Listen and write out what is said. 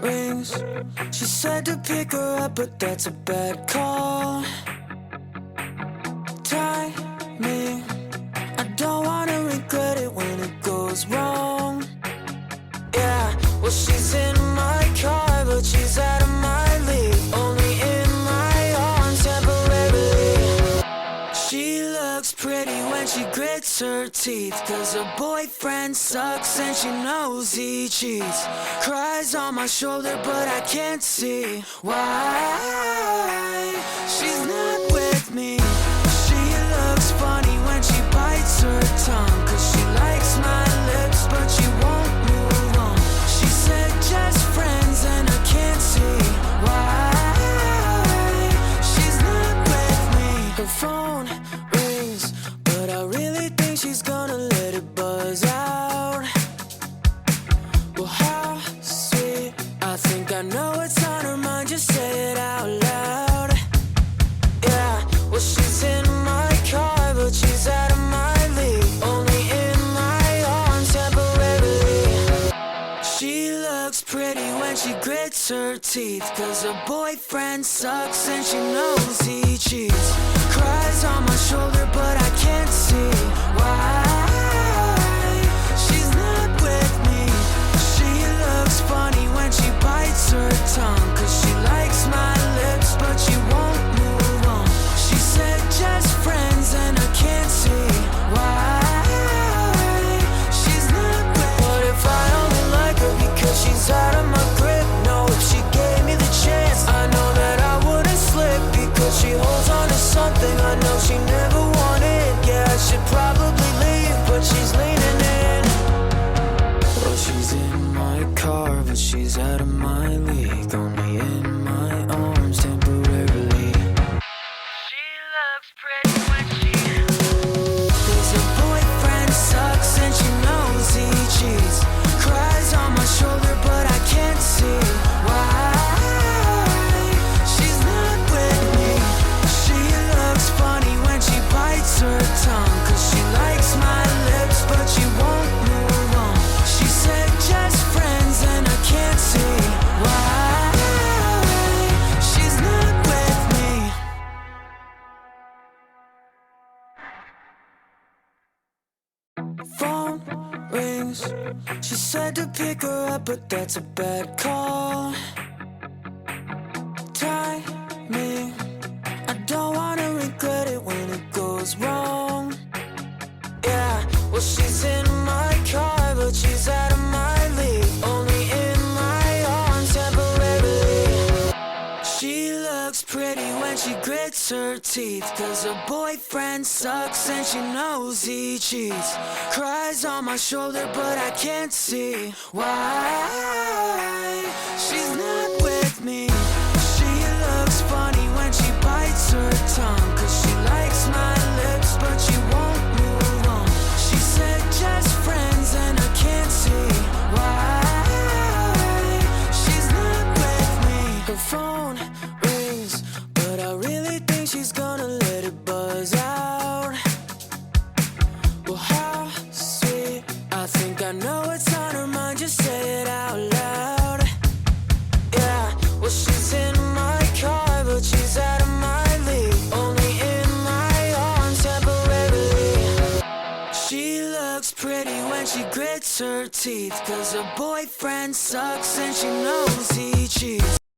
rings. She said to pick her up, but that's a bad call. Timing, I don't wanna regret it when it goes wrong. Yeah, well she's in my car, but she's out of my league. Only in my arms temporarily. She looks pretty when she grits her teeth, 'cause her boyfriend sucks and she knows he cheats. Cries on my shoulder but I can't see why she's not with me. She looks funny when she bites her tongue, 'cause she likes my lips but she won't move on. She said just friends and I can't see why she's not with me. Her phone rings, but I really think she's gonna let it buzz out. Well, how sweet, I think I know what's on her mind, just say it out loud. Yeah, well she's in my car, but she's out of my league. Only in my arms temporarily. She looks pretty when she grits her teeth, 'cause her boyfriend sucks and she knows he cheats. Cries on my shoulder but I can't see why she's not with me. She looks funny when she bites her tongue, 'cause she likes my lips but she won't move on. She said just friends and I can't see why she's not with me. What if I only like her because she's out of my grip? No, if she gave me the chance, I know that I wouldn't slip, because she holds on to something I know she never wanted. Yeah, I should probably leave, but she's leaning in. Well, she's in my car, but she's out of my league. Only in my arms temporarily. She looks pretty when she 'cause her boyfriend sucks and she knows he cheats. Cries on my shoulder but I can't see why she's not with me. She looks funny when she bites her tongue, 'cause she likes my lips but she won't move on. She said just friends and I can't see why she's not with me. Phone rings. She said to pick her up, but that's a bad call. Timing, I don't wanna regret it when it goes wrong. Yeah, well she's in my car, but she's out of my league. Only in my arms temporarily. She looks pretty when she grits her teeth, 'cause her boyfriend sucks and she knows he cheats. Cries on my shoulder but I can't see why she's not with me. She looks funny when she bites her tongue, 'cause she likes my lips but she won't move on. She said just friends and I can't see why she's not with me. Her phone rings, but I really think she's gonna let it buzz out. Well, how sweet, I think I know what's on her mind, just say it out loud. Yeah, well she's in my car, but she's out of my league. Only in my arms temporarily. She looks pretty when she grits her teeth, 'cause her boyfriend sucks and she knows